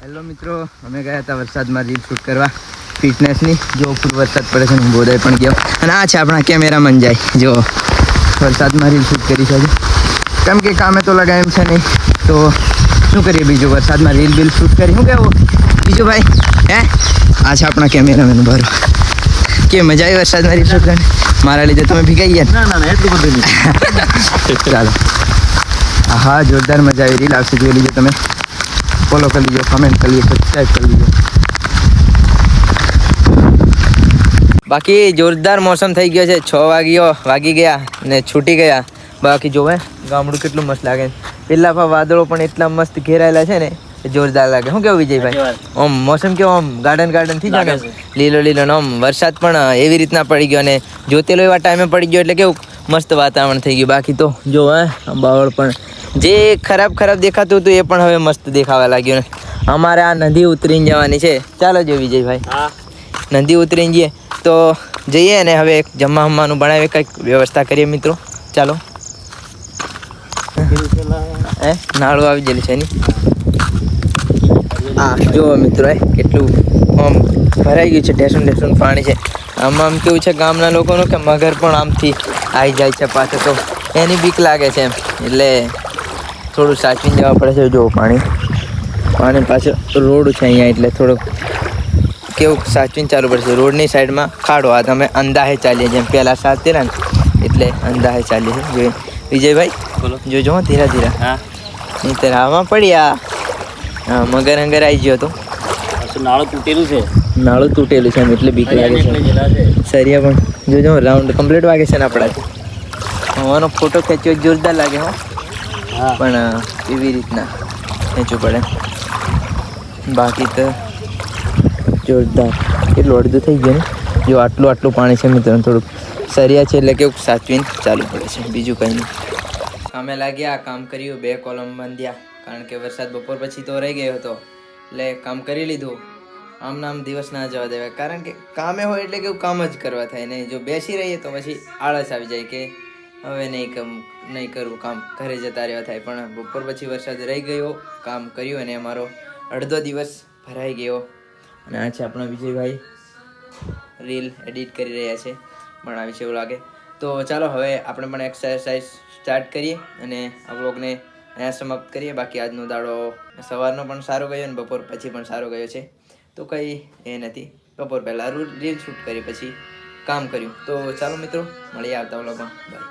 Hello મિત્રો, અમે ગયા હતા વરસાદમાં રીલ શૂટ કરવા ફિટનેસની. જો ફૂલ વરસાદ પડે છે, હું બોધાઈ પણ ગયો. અને આ છે આપણા કેમેરામેન જાય, જો વરસાદમાં રીલ શૂટ કરી છે. કેમ કે કામે તો લગાય એમ છે નહીં, તો શું કરીએ બીજું, વરસાદમાં રીલ બિલ શૂટ કરી. શું કહેવું બીજું ભાઈ? હે આ છે આપણા કેમેરામેન ભરો. કે મજા આવી વરસાદમાં રીલ શૂટ કરવાની? મારા લીધે તમે ભીગાઈ ગયા? ના એટલું બધું નહીં. ચાલો, હા જોરદાર મજા આવી. રીલ આવશે, જોઈ લીજો તમે. ફોલો કરી લીજો, કમેન્ટ કરી લીજો, સબસ્ક્રાઈબ કરી લીજો. બાકી જોરદાર મોસમ થઈ ગયો છે. 6 વાગી ગયા ને છૂટી ગયા. બાકી જોવે ગામડું કેટલું મસ્ત લાગે. પેલા વાદળો પણ એટલા મસ્ત ઘેરાયેલા છે ને, જોરદાર લાગે. શું કેવું વિજયભાઈ? આમ મોસમ કેવો, આમ ગાર્ડન થી જાગે, લીલો લીલો. આમ વરસાદ પણ એવી રીતના પડી ગયો અને જોતેલો એવા ટાઈમે પડી ગયો, એટલે કેવું મસ્ત વાતાવરણ થઈ ગયું. બાકી તો જો બાવળ પણ જે ખરાબ દેખાતું હતું એ પણ હવે મસ્ત દેખાવા લાગ્યું. અમારે આ નદી ઉતરીને જવાની છે. ચાલો જો વિજયભાઈ, નદી ઉતરીને જઈએ તો જઈએ ને હવે જમવાનું બનાવીએ, કંઈક વ્યવસ્થા કરીએ મિત્રો. ચાલો. નાળું આવી ગયેલું છે એની. હા જુઓ મિત્રો, કેટલું આમ ભરાઈ ગયું છે. ઢેસું પાણી છે. આમ કેવું છે ગામના લોકોનું કે મગર પણ આમથી આવી જાય છે પાછો, તો એની બીક લાગે છે એમ, એટલે થોડું સાચવીને જવા પડે છે. જો પાણી પાછળ રોડ છે અહીંયા, એટલે થોડુંક કેવું સાચવીને ચાલવું પડશે. રોડની સાઈડમાં ખાડો. આ તમે અંદાજે ચાલીએ, જેમ પહેલાં સાચેલા ને એટલે અંદાજે ચાલીએ છે. જોઈ વિજયભાઈ બોલો, જોજો ધીરા ધીરા. હા નહીં તો આમાં પડ્યા. હા મગર આવી ગયો હતો. નાળું તૂટેલું છે. નાળું તૂટેલું છે એમ, એટલે બીક લાગે છે. સરિયા પણ જોજો રાઉન્ડ કમ્પ્લીટ વાગે છે ને આપણાથી. આનો ફોટો ખેંચ્યો જોરદાર લાગે. હો પણ એવી રીતના ખેંચવું પડે. બાકી તો જોરદાર. કેટલું અડધું થઈ ગયું ને. જો આટલું પાણી છે મિત્રો, થોડુંક સરિયા છે એટલે કેવું સાચવીને ચાલુ પડે છે, બીજું કંઈ નહીં. કામે લાગ્યા, કામ કર્યું, 2 કોલમ બાંધ્યા. કારણ કે વરસાદ બપોર પછી તો રહી ગયો હતો, એટલે કામ કરી લીધું. આમ દિવસ ના જવા દેવાય, કારણ કે કામે હોય એટલે કેવું કામ જ કરવા થાય ને. જો બેસી રહીએ તો પછી આળસ આવી જાય કે હવે નહીં કરવું કામ, ઘરે જતા રહેવા થાય. પણ બપોર પછી વરસાદ રહી ગયો, કામ કર્યું અને અમારો અડધો દિવસ ભરાઈ ગયો. અને આ છે આપણા વિજયભાઈ, રીલ એડિટ કરી રહ્યા છે, ભણાવી છે એવું લાગે. તો ચાલો હવે આપણે પણ એક્સરસાઇઝ સ્ટાર્ટ કરીએ અને આ વ્લોગને અહીંયા સમાપ્ત કરીએ. બાકી આજનો દાડો સવારનો પણ સારો ગયો અને બપોર પછી પણ સારો ગયો છે, તો કંઈ એ નથી. બપોર પહેલાં રીલ શૂટ કરી, પછી કામ કર્યું. તો ચાલો મિત્રો, મળીએ આવતા વ્લોગમાં. બાય.